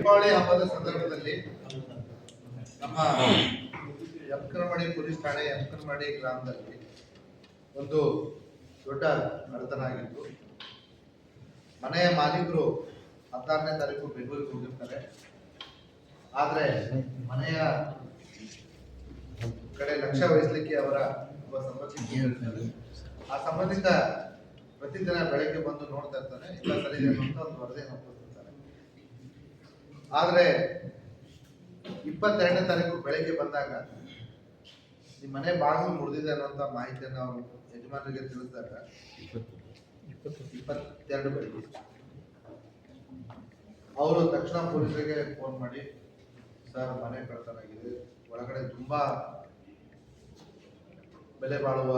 ದೀಪಾವಳಿ ಹಬ್ಬದ ಸಂದರ್ಭದಲ್ಲಿ ನಮ್ಮ ಯಮಕನಮಡಿ ಪೊಲೀಸ್ ಠಾಣೆ ಯಮಕನಮಡಿ ಗ್ರಾಮದಲ್ಲಿ ಒಂದು ದೊಡ್ಡ ಕಳ್ಳತನ ಆಗಿತ್ತು. ಮನೆಯ ಮಾಲೀಕರು 16ನೇ ತಾರೀಕು ಬೆಂಗಳೂರಿಗೆ ಹೋಗಿರ್ತಾರೆ. ಆದರೆ ಮನೆಯ ಕಡೆ ಲಕ್ಷ್ಯ ವಹಿಸಲಿಕ್ಕೆ ಅವರ ಒಬ್ಬ ಸಂಬಂಧಿಕ ಹೇಳ್ತಾರೆ. ಆ ಸಂಬಂಧಿಕ ಪ್ರತಿದಿನ ಬೆಳಗ್ಗೆ ಬಂದು ನೋಡ್ತಾ ಇರ್ತಾನೆ, ಇಲ್ಲ ಸರಿ ಇದೆ ಅಂತ ಒಂದು ವರದಿ ನೋಡ್ಕೊಳ್ತಿರ್ತಾರೆ. ಆದರೆ 22ನೇ ತಾರೀಕು ಬೆಳಗ್ಗೆ ಬಂದಾಗ ನಿಮ್ಮ ಮನೆ ಬಾಗಿಲು ಮುರಿದಿದೆ ಅನ್ನೋಂಥ ಮಾಹಿತಿಯನ್ನು ಅವರು ಯಜಮಾನರಿಗೆ ತಿಳಿಸಿದಾಗ 22 ಬೆಳಗ್ಗೆ ಅವರು ತಕ್ಷಣ ಪೊಲೀಸರಿಗೆ ಫೋನ್ ಮಾಡಿ, ಸರ್ ಮನೆ ಕಳ್ಳತನ ಆಗಿದೆ, ಒಳಗಡೆ ತುಂಬಾ ಬೆಲೆ ಬಾಳುವ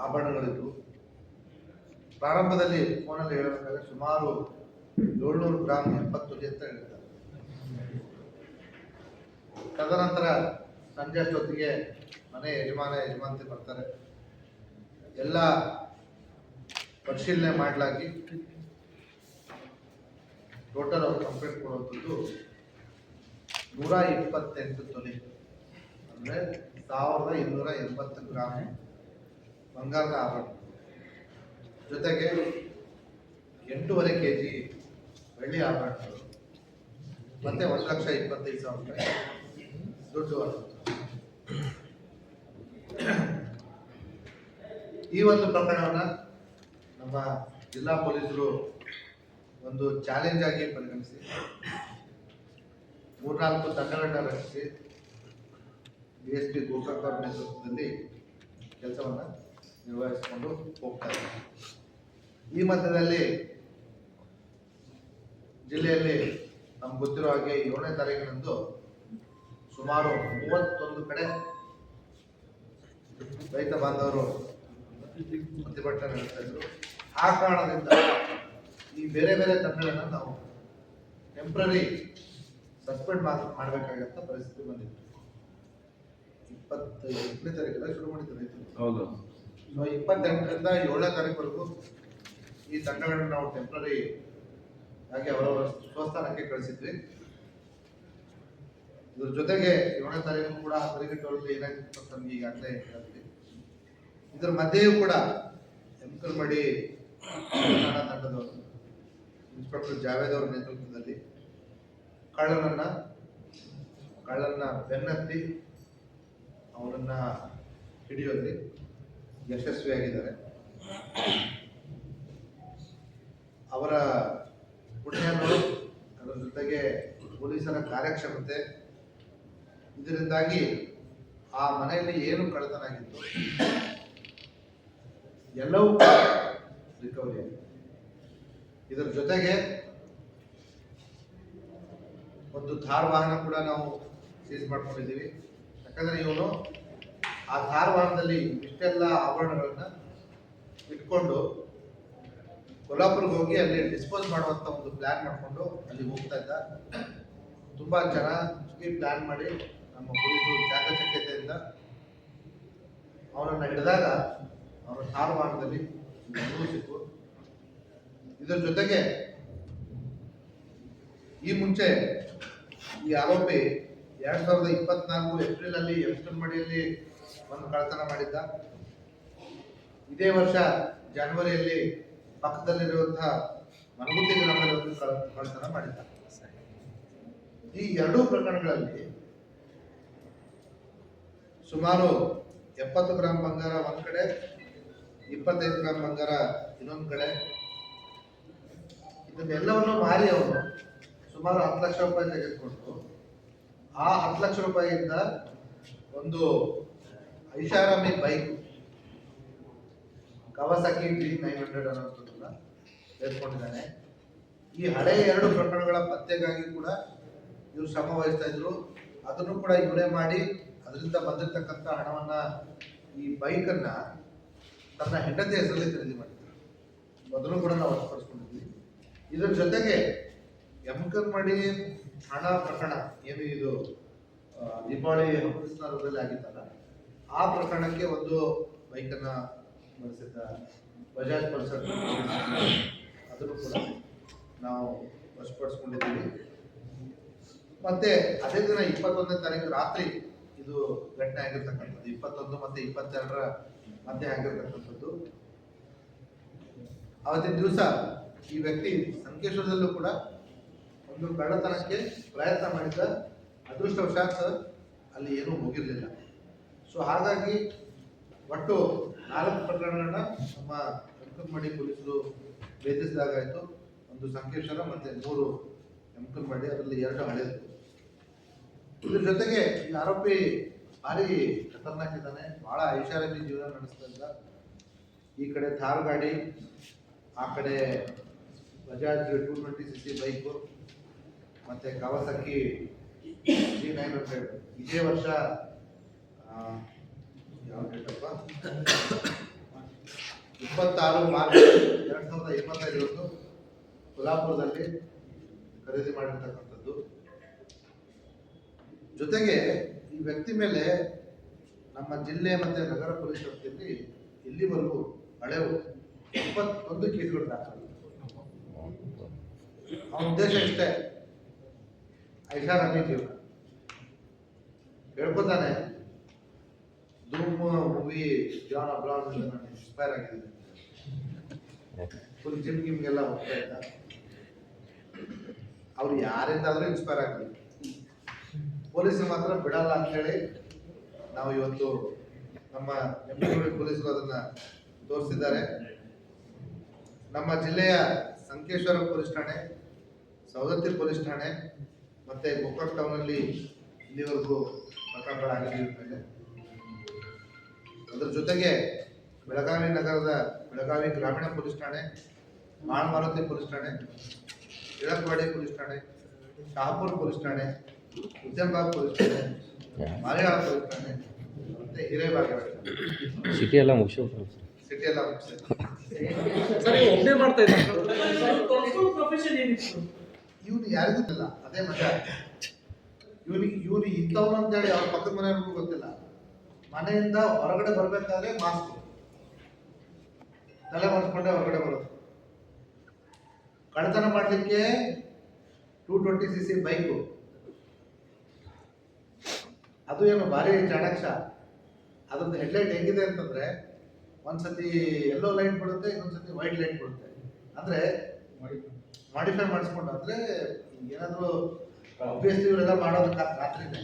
ಆಭರಣಗಳಿತ್ತು. ಪ್ರಾರಂಭದಲ್ಲಿ ಫೋನಲ್ಲಿ ಹೇಳಬೇಕಾದ್ರೆ ಸುಮಾರು 700 ಗ್ರಾಮ್ 70 ತೊಲೆ ಅಂತ ಹೇಳ್ತಾರೆ. ತದನಂತರ ಸಂಜೆ ಅಷ್ಟೊತ್ತಿಗೆ ಮನೆ ಯಜಮಾನತಿ ಬರ್ತಾರೆ. ಎಲ್ಲ ಪರಿಶೀಲನೆ ಮಾಡಲಾಗಿ ಟೋಟಲ್ ಅವರು ಕಂಪ್ಲೇಂಟ್ ಕೊಡುವಂಥದ್ದು 128 ತೊಲೆ, ಅಂದರೆ 1280 ಗ್ರಾಮ್ ಬಂಗಾರದ ಆಭರಣ, ಜೊತೆಗೆ 8.5 kg ಬೆಳ್ಳಿ ಆಭರಣಗಳು, ಮತ್ತೆ 1,25,000 ರೂಪಾಯಿ ದುಡ್ಡು. ಈ ಒಂದು ಪ್ರಕರಣವನ್ನ ನಮ್ಮ ಜಿಲ್ಲಾ ಪೊಲೀಸರು ಒಂದು ಚಾಲೆಂಜ್ ಆಗಿ ಪರಿಗಣಿಸಿ 3-4 ತಂಡಗಳನ್ನ ರಚಿಸಿ DSP ಗೋಕಾಕ್ ಅವರ ನೇತೃತ್ವದಲ್ಲಿ ಕೆಲಸವನ್ನ ನಿರ್ವಹಿಸಿಕೊಂಡು ಹೋಗ್ತಾ ಇದ್ದಾರೆ. ಈ ಮಧ್ಯದಲ್ಲಿ ಜಿಲ್ಲೆಯಲ್ಲಿ ನಮ್ಗೆ ಗೊತ್ತಿರೋ ಹಾಗೆ 7ನೇ ತಾರೀಕಿನಂದು ಸುಮಾರು 31 ಕಡೆ ರೈತ ಬಾಂಧವರು ಪ್ರತಿಭಟನೆ ನಡೆಸ್ತಾ ಇದ್ರು. ಆ ಕಾರಣದಿಂದ ಈ ಬೇರೆ ಬೇರೆ ತಂಡಗಳನ್ನ ನಾವು ಟೆಂಪ್ರರಿ ಸಸ್ಪೆಂಡ್ ಮಾಡಬೇಕಾಗಂತ ಪರಿಸ್ಥಿತಿ ಬಂದಿತ್ತು. 28ನೇ ತಾರೀಕಲ್ಲ ಶುರು ಮಾಡಿದ್ರು ರೈತರು. ಹೌದು. ಸೊ 28ರಿಂದ 7ನೇ ತಾರೀಕುವರೆಗೂ ಈ ತಂಡಗಳನ್ನು ನಾವು ಟೆಂಪ್ರರಿ ಆಗಿ ಅವರವರ ಸ್ವಸ್ಥಾನಕ್ಕೆ ಕಳಿಸಿದ್ವಿ. ಇದ್ರ ಜೊತೆಗೆ 7ನೇ ತಾರೀಕು ಕೂಡ ಪರಿಗಟ್ಟುವಲ್ಲಿ ಏನಾಗಿತ್ತು ಅಂತ ನಮ್ಗೆ ಈಗಾಗಲೇ ಹೇಳ್ತೀವಿ. ಇದರ ಮಧ್ಯೆಯೂ ಕೂಡ ಯಮಕನಮಡಿ ಠಾಣಾ ತಂಡದವರು ಇನ್ಸ್ಪೆಕ್ಟರ್ ಜಾವೇದ್ ಅವರ ನೇತೃತ್ವದಲ್ಲಿ ಕಳ್ಳನ್ನ ಬೆನ್ನತ್ತಿ ಅವರನ್ನ ಹಿಡಿಯೋದ್ರಲ್ಲಿ ಯಶಸ್ವಿಯಾಗಿದ್ದಾರೆ. ಅವರ ಪುಣ್ಯಗಳು, ಅದರ ಜೊತೆಗೆ ಪೊಲೀಸರ ಕಾರ್ಯಕ್ಷಮತೆ, ಇದರಿಂದಾಗಿ ಆ ಮನೆಯಲ್ಲಿ ಏನು ಕಳ್ಳತನ ಆಗಿತ್ತು ಎಲ್ಲವೂ ರಿಕವರಿ ಆಗಿದೆ. ಇದರ ಜೊತೆಗೆ ಒಂದು ಥಾರ್ ವಾಹನ ಕೂಡ ನಾವು ಸೀಸ್ ಮಾಡ್ಕೊಂಡಿದ್ದೀವಿ. ಯಾಕಂದ್ರೆ ಇವನು ಆ ಥಾರ್ ವಾಹನದಲ್ಲಿ ಇಷ್ಟೆಲ್ಲ ಆಭರಣಗಳನ್ನ ಇಟ್ಕೊಂಡು ಕೊಲ್ಲಾಪುರ್ಗೆ ಹೋಗಿ ಅಲ್ಲಿ ಡಿಸ್ಪೋಸ್ ಮಾಡುವಂತ ಒಂದು ಪ್ಲಾನ್ ಮಾಡಿಕೊಂಡು ಅಲ್ಲಿ ಹೋಗ್ತಾ ಇದ್ದ. ತುಂಬಾ ಚೆನ್ನಾಗಿ ಪ್ಲಾನ್ ಮಾಡಿ ನಮ್ಮ ಪೊಲೀಸರು ಚಾಕಚಕ್ಯತೆಯಿಂದ ಅವನನ್ನ ಹಿಡಿದಾಗ ಅವರ ಥಾರ್ ವಾಹನದಲ್ಲಿ ಸಿಕ್ಕು. ಇದರ ಜೊತೆಗೆ ಈ ಮುಂಚೆ ಈ ಆರೋಪಿ 2024 ಏಪ್ರಿಲ್ ಅಲ್ಲಿ ಯಮಕನಮಡಿಯಲ್ಲಿ ಒಂದು ಕಳ್ಳತನ ಮಾಡಿದ್ದ. ಇದೇ ವರ್ಷ ಜನವರಿಯಲ್ಲಿ ಪಕ್ಕದಲ್ಲಿರುವಂತಹ ಮನಗುತ್ತಿ ಗ್ರಾಮದಲ್ಲಿ ಒಂದು ಕಳ್ಳತನ ಮಾಡಿದ್ದ. ಈ ಎರಡೂ ಪ್ರಕರಣಗಳಲ್ಲಿ ಸುಮಾರು 70 ಗ್ರಾಮ್ ಬಂಗಾರ ಒಂದ್ ಕಡೆ, 25 ಗ್ರಾಮ್ ಬಂಗಾರ ಇನ್ನೊಂದು ಕಡೆ. ಇದನ್ನೆಲ್ಲವನ್ನು ಮಾರಿ ಅವರು ಸುಮಾರು 10 ಲಕ್ಷ ರೂಪಾಯಿ ತೆಗೆದುಕೊಂಡು ಆ 10 ಲಕ್ಷ ರೂಪಾಯಿಯಿಂದ ಒಂದು ಐಷಾರಾಮಿ ಬೈಕ್ ಕವಾಸಾಕಿ D900 ಅನ್ನೋದನ್ನ ತೆಗೆದುಕೊಂಡಿದ್ದಾನೆ. ಈ ಹಳೆಯ 2 ಪ್ರಕರಣಗಳ ಪತ್ತೆಗಾಗಿ ಕೂಡ ಇವರು ಶ್ರಮ ವಹಿಸ್ತಾ ಇದ್ರು. ಅದನ್ನು ಕೂಡ ಇವರೇ ಮಾಡಿ ಅದರಿಂದ ಬಂದಿರತಕ್ಕಂಥ ಹಣವನ್ನ ಈ ಬೈಕನ್ನ ತನ್ನ ಹೆಂಡತಿ ಹೆಸರಲ್ಲಿ ಖರೀದಿ ಮಾಡಿದ್ರು. ಅದನ್ನು ಕೂಡ ನಾವು ವಶಪಡಿಸ್ಕೊಂಡಿದ್ವಿ. ಇದರ ಜೊತೆಗೆ ಯಮಕನಮಡಿ ಹಣ ಪ್ರಕರಣ ಏನು ಇದು ದೀಪಾವಳಿ ಹಬ್ಬದ ಸಂದರ್ಭದಲ್ಲಿ ಆಗಿತ್ತಲ್ಲ, ಆ ಪ್ರಕರಣಕ್ಕೆ ಒಂದು ಬೈಕನ್ನ ಬಳಸಿದ್ದ ಬಜಾಜ್ ಪಲ್ಸರ್, ಅದನ್ನು ಕೂಡ ನಾವು ವಶಪಡಿಸ್ಕೊಂಡಿದ್ದೀವಿ. ಮತ್ತೆ ಅದೇ ದಿನ 21ನೇ ತಾರೀಕು ರಾತ್ರಿ ಇದು ಘಟನೆ ಆಗಿರ್ತಕ್ಕಂಥದ್ದು, 21 ಮತ್ತೆ 22ರ ಮಧ್ಯೆ ಆಗಿರ್ತಕ್ಕಂಥದ್ದು. ಅವತ್ತಿನ ದಿವಸ ಈ ವ್ಯಕ್ತಿ ಸಂಕೇಶ್ವರದಲ್ಲೂ ಕೂಡ ಒಂದು ಕಳ್ಳತನಕ್ಕೆ ಪ್ರಯತ್ನ ಮಾಡಿದ್ದ. ಅದೃಷ್ಟವಶಾತ್ ಅಲ್ಲಿ ಏನೂ ಹೋಗಿರಲಿಲ್ಲ. ಸೊ ಹಾಗಾಗಿ ಒಟ್ಟು 4 ಪ್ರಕರಣಗಳನ್ನ ನಮ್ಮ ಯಮಕನಮಡಿ ಪೊಲೀಸರು ಭೇದಿಸಿದಾಗಾಯಿತು. ಒಂದು ಸಂಕೇಶ್ವರ ಮತ್ತೆ 3 ಯಮಕನಮಡಿ, ಅದರಲ್ಲಿ 2 ಹಳೆಯದು. ಇದ್ರ ಜೊತೆಗೆ ಈ ಆರೋಪಿ ಭಾರಿ ಖತರ್ನಾಕ್ ಇದ್ದಾನೆ, ಬಹಳ ಐಷಾರಾಮಿ ಜೀವನ ನಡೆಸ್ತಾ ಇದ್ದ. ಈ ಕಡೆ ಥಾರ್ ಗಾಡಿ, ಆ ಕಡೆ ಬಜಾಜ್ 220cc ಬೈಕು, ಮತ್ತೆ ಕಾವಾಸಕಿ G900. ಇದೇ ವರ್ಷ ಯಾವ ಡೇಟಪ್ಪ 26 ಮಾರ್ಚ್ 2025 ಕೊಲ್ಹಾಪುರದಲ್ಲಿ ಖರೀದಿ ಮಾಡಿರ್ತಕ್ಕಂಥದ್ದು. ಜೊತೆಗೆ ಈ ವ್ಯಕ್ತಿ ಮೇಲೆ ನಮ್ಮ ಜಿಲ್ಲೆ ಮತ್ತೆ ನಗರ ಪೊಲೀಸ್ ವ್ಯಾಪ್ತಿಯಲ್ಲಿ ಇಲ್ಲಿವರೆಗೂ ಹಳೆವು 71 ಕೇಸ್ಗಳು ದಾಖಲಾಗಿದೆ. ಅವನ ಉದ್ದೇಶ ಇಷ್ಟೇ, ಐಷಾರಾಮಿ ಜೀವನ. ಹೇಳ್ಕೊತಾನೆ, ಧೂಮ್ ಮೂವಿ ಜಾನ್ ಅಬ್ರಾಮ್ ನಾನು ಇನ್ಸ್ಪೈರ್ ಆಗಿದ್ದೀನಿ, ಫುಲ್ ಜಿಮ್ ಗಿಮ್ಗೆಲ್ಲ ಹೋಗ್ತಾ ಇದ್ದ. ಅವ್ರು ಯಾರಿಂದಾದ್ರೂ ಇನ್ಸ್ಪೈರ್ ಆಗಲಿ, ಪೊಲೀಸರು ಮಾತ್ರ ಬಿಡಲ್ಲ ಅಂತ ಹೇಳಿ ನಾವು ಇವತ್ತು ನಮ್ಮ ಯಮಕನಮಡಿ ಪೊಲೀಸರು ಅದನ್ನ ತೋರಿಸಿದ್ದಾರೆ. ನಮ್ಮ ಜಿಲ್ಲೆಯ ಸಂಕೇಶ್ವರ ಪೊಲೀಸ್ ಠಾಣೆ, ಸವದತ್ತಿ ಪೊಲೀಸ್ ಠಾಣೆ ಮತ್ತೆ ಗೋಕಾಕ್ ಟೌನಲ್ಲಿ ಇಲ್ಲಿವರೆಗೂ ಪ್ರಕರಣಗಳಾಗಿವೆ. ಅದರ ಜೊತೆಗೆ ಬೆಳಗಾವಿ ನಗರದ ಬೆಳಗಾವಿ ಗ್ರಾಮೀಣ ಪೊಲೀಸ್ ಠಾಣೆ, ಮಾಳಮಾರುತಿ ಪೊಲೀಸ್ ಠಾಣೆ, ಇಳಕವಾಡಿ ಪೊಲೀಸ್ ಠಾಣೆ, ಶಹಾಪುರ ಪೊಲೀಸ್ ಠಾಣೆ, ಉದ್ಯಮಬಾಗ್ ಪೊಲೀಸ್ ಠಾಣೆ, ಮಾರಿಹಾಳ ಪೊಲೀಸ್ ಠಾಣೆ ಮತ್ತೆ ಹಿರೇಬಾಗ ಸಿಟಿ ಎಲ್ಲ ಮುಗಿಸಿ ಇವನು ಯಾರಿಗಿಲ್ಲ. ಅದೇ ಮಜಾ, ಇವನು ಇಂಥವ್ನು ಅಂತೇಳಿ ಅವ್ರ ಪಕ್ಕದ ಮನೆಯವ್ರಿಗೂ ಗೊತ್ತಿಲ್ಲ. ಮನೆಯಿಂದ ಹೊರಗಡೆ ಬರ್ಬೇಕಾದ್ರೆ ಮಾಸ್ಕ್ ತಲೆ ಮಾಡಿಸ್ಕೊಂಡೆ ಹೊರಗಡೆ ಬರೋದು. ಕಳ್ಳತನ ಮಾಡ್ಲಿಕ್ಕೆ 220cc ಬೈಕು, ಅದು ಏನು ಭಾರಿ ಚಾಣಾಕ್ಷ. ಅದ್ರದ್ದು ಹೆಡ್ಲೈಟ್ ಹೆಂಗಿದೆ ಅಂತಂದ್ರೆ, ಒಂದ್ಸತಿ ಎಲ್ಲೋ ಲೈಟ್ ಬಿಡುತ್ತೆ, ಇನ್ನೊಂದ್ಸತಿ ವೈಟ್ ಲೈಟ್ ಬಿಡುತ್ತೆ. ಅಂದ್ರೆ ಮಾಡಿಫೈ ಮಾಡಿಸ್ಕೊಂಡು, ಅಂದ್ರೆ ಏನಾದ್ರು ಆಬ್ವಿಯಸ್ಲಿ ಇವರೆಲ್ಲ ಮಾಡೋದು ರಾತ್ರಿನೇ.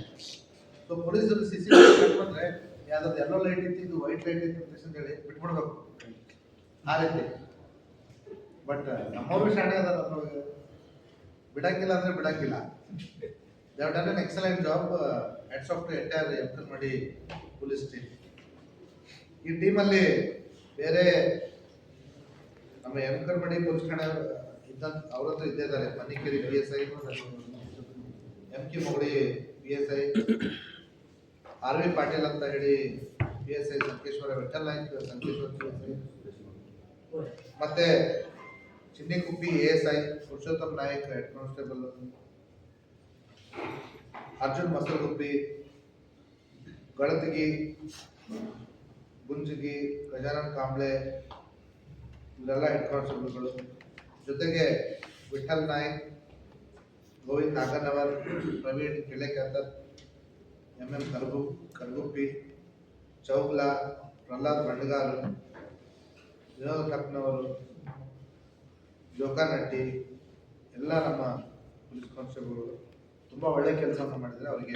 ಸೊ ಪೊಲೀಸರು CCTV ಬಂದ್ರೆ ಯಾವ್ದಾದ್ರು ಎಲ್ಲೋ ಲೈಟ್ ಇತ್ತು, ಇದು ವೈಟ್ ಲೈಟ್ ಇತ್ತು ಅಂತ ಹೇಳಿ ಬಿಟ್ಬಿಡ್ಬೇಕು, ಆ ರೀತಿ. ಬಟ್ ನಮ್ಮವರು ಶಾಣೆ ಅದಾರ, ಬಿಡಂಗಿಲ್ಲ ಅಂದ್ರೆ ಬಿಡಂಗಿಲ್ಲ. They have done an excellent job. Hats off to entire Yamakanmardi police team. ಈ ಟೀಮಲ್ಲಿ ಬೇರೆ ನಮ್ಮ ಯಮಕನಮಡಿ ಪೊಲೀಸ್ ಠಾಣೆ ಇದ್ದಂತ ಅವರದ್ದು ಇದ್ದೇ ಇದ್ದಾರೆ. Manikeri PSI, MK ಮೊಗಡಿ PSI, RV Patil ಅಂತ ಹೇಳಿ PSI ಸಂಕೇಶ್ವರ, ವಿಠಲ್ ನಾಯ್ಕ್ ಸಂಕೇಶ್ವರ PSI, ಮತ್ತೆ Chinnikuppi ASI, Purushottam Nayak head constable, Arjun Masalaguppi, Galatagi, Gunjagi, Gajanan Kamble ಇವರೆಲ್ಲ ಹೆಡ್ ಕಾನ್ಸ್ಟೇಬಲ್ಗಳು. ಜೊತೆಗೆ ವಿಠಲ್ ನಾಯ್ಕ್, ಗೋವಿಂದ್ ನಾಗನವರ್, ಪ್ರವೀಣ್ ಕಿಳೆಕೇತರ್, MM ಕರ್ಗುಪ್ಪಿ, ಚೌಗ್ಲಾ, ಪ್ರಹ್ಲಾದ್ ಬಂಡಗಾರ್, ವಿನೋದ್ ಕಪ್ನವರು, ಜೋಕಾನಟ್ಟಿ ಎಲ್ಲ ನಮ್ಮ ಪೊಲೀಸ್ ಕಾನ್ಸ್ಟೇಬಲ್ಗಳು ತುಂಬಾ ಒಳ್ಳೆ ಕೆಲಸವನ್ನು ಮಾಡಿದ್ರೆ. ಅವರಿಗೆ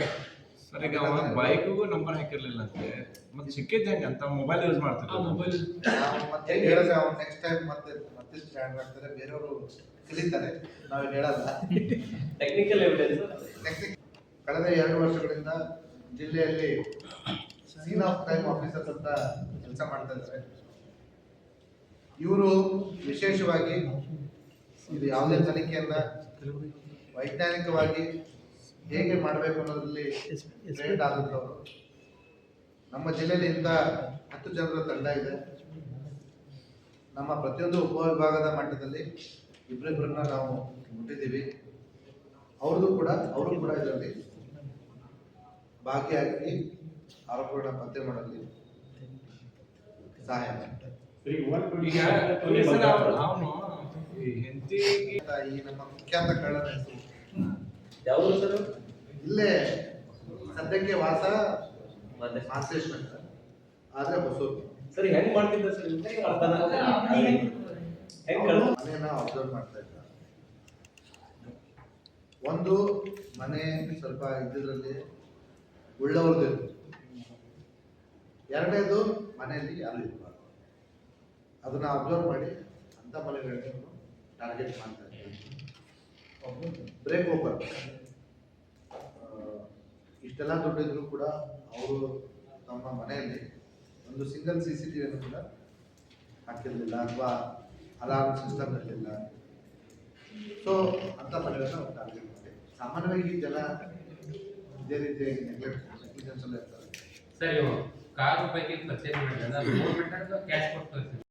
ಸರ್ ಈಗ ಬೈಕ್ಗೂ ನಂಬರ್ ಹಾಕಿರ್ಲಿಲ್ಲ ಅಂತೆ, ಮತ್ತೆ ಸಿಕ್ಕಿದ್ದೆ ಹೆಂಗೆ ಅಂತ ಮೊಬೈಲ್ ಯೂಸ್ ಮಾಡ್ತಾರೆ. ಮೊಬೈಲ್ ಮತ್ತೆ ಹೇಳಿದ್ರೆ ಅವ್ನು ನೆಕ್ಸ್ಟ್ ಟೈಮ್ ಮತ್ತೆ ಸ್ಟ್ಯಾಂಡ್ ಮಾಡ್ತಾರೆ, ಬೇರೆಯವರು ಕಲಿತಾರೆ, ನಾವು ಹೇಳಲ್ಲ. Technical evidence. ಕಳೆದ 2 ವರ್ಷಗಳಿಂದ ಜಿಲ್ಲೆಯಲ್ಲಿ ಸೀನ್ ಆಫ್ ಕ್ರೈಮ್ ಆಫೀಸರ್ಸ್ ಅಂತ ಕೆಲಸ ಮಾಡ್ತಾ ಇದ್ದಾರೆ. ಇವರು ವಿಶೇಷವಾಗಿ ಇದು ಯಾವುದೇ ತನಿಖೆಯನ್ನ ವೈಜ್ಞಾನಿಕವಾಗಿ ಹೇಗೆ ಮಾಡಬೇಕು ಅನ್ನೋದ್ರಲ್ಲಿ ಟ್ರೈನ್ಡ್ ಆದಂಥವ್ರು. ನಮ್ಮ ಜಿಲ್ಲೆಯಲ್ಲಿ ಇಂಥ 10 ಜನರ ತಂಡ ಇದೆ. ನಮ್ಮ ಪ್ರತಿಯೊಂದು ಉಪವಿಭಾಗದ ಮಟ್ಟದಲ್ಲಿ ಇಬ್ಬರಿಬ್ಬರನ್ನ ನಾವು ಮುಟ್ಟಿದ್ದೀವಿ. ಅವರು ಕೂಡ ಇದರಲ್ಲಿ ಭಾಗಿಯಾಗಿ ಆರೋಪಗಳನ್ನ ಪತ್ತೆ ಮಾಡಲಿ ಸಹಾಯ ಮಾಡ್ತಾರೆ. ಈಗ ಅವನು ಈ ಹೆಂಡತಿಗೆ ಈ ನಮ್ಮ ಕುಖ್ಯಾತ ಕಳ್ಳನ ಹೆಸರು ಯಾವ ಸರ್ ಇಲ್ಲೇ ಸದ್ಯಕ್ಕೆ ವಾಸ ಮತ್ತೆ ಮಾಸೇಶ್ವರ ಆದ್ರೆ ಹೊಸೂರು ಸರ್ ಹೆಂಗ್ ಮಾಡ್ತಿದ್ದ ಸರ್ ಅರ್ಥನ ಹೆಂಗ್ ಕಳ್ದ ಮನೆಯನ್ನ ಅಬ್ಸರ್ವ್ ಮಾಡ್ತಾ ಇದ್ದ. ಒಂದು ಮನೆ ಸ್ವಲ್ಪ ಇದ್ರಲ್ಲಿ ಉಳ್ಳವ್ರದ್ದು ಇರ್ಬೇಕು. ಎರಡನೇದು ಮನೆಯಲ್ಲಿ ಯಾರು ಇರಬಾರ್ದು. ಅದನ್ನ ಅಬ್ಸರ್ವ್ ಮಾಡಿ ಅಂತ ಮನೆಗಳನ್ನ ಟಾರ್ಗೆಟ್ ಮಾಡ್ತಾ ಇದ್ದೀವಿ. ಬ್ರೇಕ್ ಓಪನ್ ಇಷ್ಟೆಲ್ಲ ದುಡ್ಡಿದ್ರು ಕೂಡ ಅವರು ತಮ್ಮ ಮನೆಯಲ್ಲಿ ಒಂದು ಸಿಂಗಲ್ CCTV ಕೂಡ ಹಾಕಿರಲಿಲ್ಲ ಅಥವಾ ಅಲಾರ್ಮ್ ಸಿಸ್ಟಮ್ ಇರಲಿಲ್ಲ. ಸೊ ಅಂತ ಮನೆಗಳನ್ನ ನಾವು ಟಾರ್ಗೆಟ್ ಮಾಡಿ ಸಾಮಾನ್ಯವಾಗಿ ಜನ ಇದೇ ರೀತಿಯಾಗಿ ನೆಗ್ಲೆಕ್ಟೆನ್ಸ್ ಎಲ್ಲ ಇರ್ತಾರೆ. ಸರ್ ಇವು ಕಾರು ಪೈಕಿ ಪರ್ಚೇಸ್ ಮಾಡಿದ್ರೆ ಅದು ಕ್ಯಾಶ್ ಕೊಟ್ಟು